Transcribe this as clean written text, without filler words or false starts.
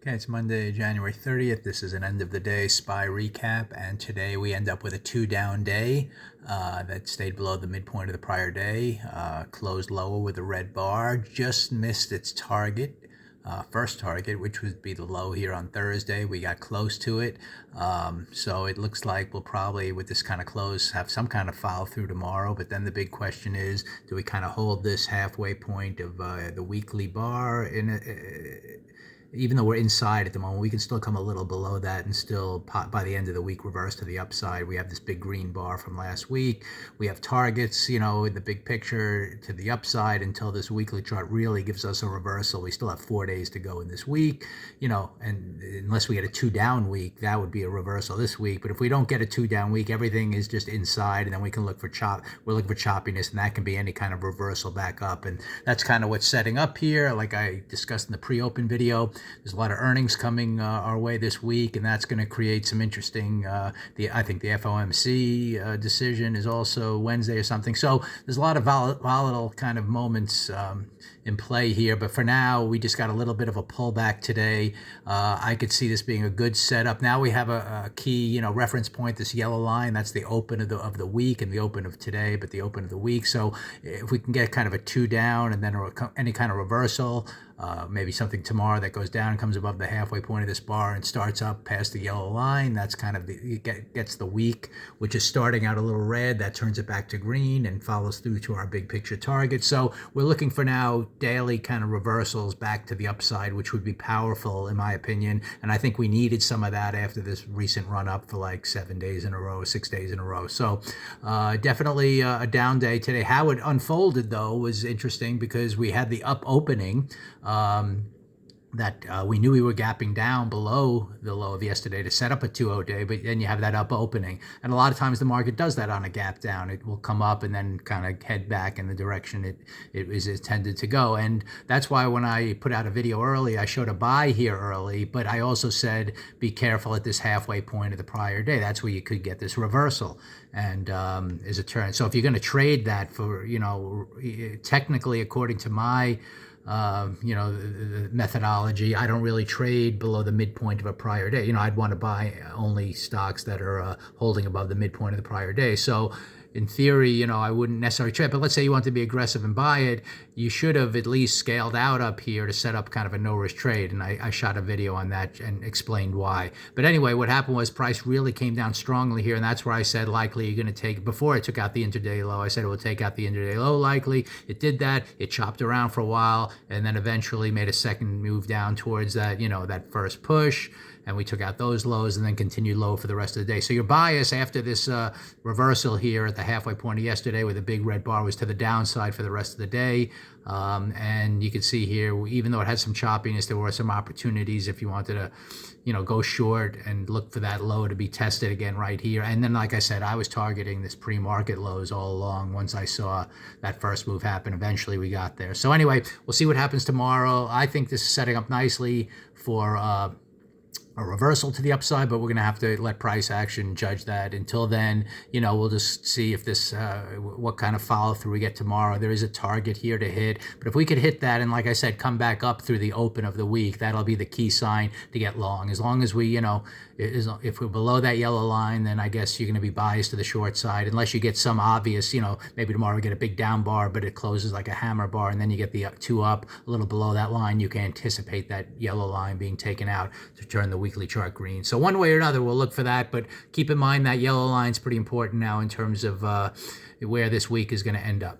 Okay, it's Monday, January 30th. This is an end of the day SPY recap, and today we end up with a two-down day that stayed below the midpoint of the prior day, closed lower with a red bar, just missed its target, first target, which would be the low here on Thursday. We got close to it, so it looks like we'll probably, with this kind of close, have some kind of follow through tomorrow. But then the big question is, do we kind of hold this halfway point of the weekly bar in even though we're inside at the moment, we can still come a little below that and still, by the end of the week, reverse to the upside. We have this big green bar from last week. We have targets, in the big picture to the upside until this weekly chart really gives us a reversal. We still have 4 days to go in this week, and unless we get a two-down week, that would be a reversal this week. But if we don't get a two-down week, everything is just inside, and then we can look for we're looking for choppiness, and that can be any kind of reversal back up. And that's kind of what's setting up here. Like I discussed in the pre-open video, there's a lot of earnings coming our way this week, and that's going to create some interesting, I think the FOMC decision is also Wednesday or something. So there's a lot of volatile kind of moments in play here. But for now, we just got a little bit of a pullback today. I could see this being a good setup. Now we have a key, reference point, this yellow line. That's the open of the week and the open of today, but the open of the week. So if we can get kind of a two down and then any kind of reversal, maybe something tomorrow that goes down and comes above the halfway point of this bar and starts up past the yellow line. That's kind of gets the week, which is starting out a little red. That turns it back to green and follows through to our big picture target. So we're looking for now daily kind of reversals back to the upside, which would be powerful in my opinion. And I think we needed some of that after this recent run up for like 7 days in a row, 6 days in a row. So definitely a down day today. How it unfolded though was interesting because we had the up opening. That we knew we were gapping down below the low of yesterday to set up a 2-0 day, but then you have that up opening. And a lot of times the market does that on a gap down. It will come up and then kind of head back in the direction it is intended to go. And that's why when I put out a video early, I showed a buy here early, but I also said, be careful at this halfway point of the prior day. That's where you could get this reversal and is a turn. So if you're going to trade that for, technically according to my the methodology, I don't really trade below the midpoint of a prior day. I'd want to buy only stocks that are holding above the midpoint of the prior day. So in theory, I wouldn't necessarily trade, but let's say you want to be aggressive and buy it, you should have at least scaled out up here to set up kind of a no-risk trade. And I shot a video on that and explained why. But anyway, what happened was price really came down strongly here, and that's where I said likely you're going to take, before I took out the intraday low, I said it will take out the intraday low likely. It did that. It chopped around for a while, and then eventually made a second move down towards that, that first push. And we took out those lows and then continued low for the rest of the day. So your bias after this reversal here at the halfway point of yesterday with a big red bar was to the downside for the rest of the day. And you can see here, even though it had some choppiness, there were some opportunities if you wanted to, go short and look for that low to be tested again right here. And then, like I said, I was targeting this pre-market lows all along. Once I saw that first move happen, eventually we got there. So anyway, we'll see what happens tomorrow. I think this is setting up nicely for a reversal to the upside, but we're going to have to let price action judge that. Until then, we'll just see if this, what kind of follow through we get tomorrow. There is a target here to hit, but if we could hit that and, like I said, come back up through the open of the week, that'll be the key sign to get long. As long as we, if we're below that yellow line, then I guess you're going to be biased to the short side, unless you get some obvious, maybe tomorrow we get a big down bar, but it closes like a hammer bar, and then you get the two up a little below that line. You can anticipate that yellow line being taken out to turn the weekly chart green. So one way or another, we'll look for that, but keep in mind that yellow line is pretty important now in terms of where this week is going to end up.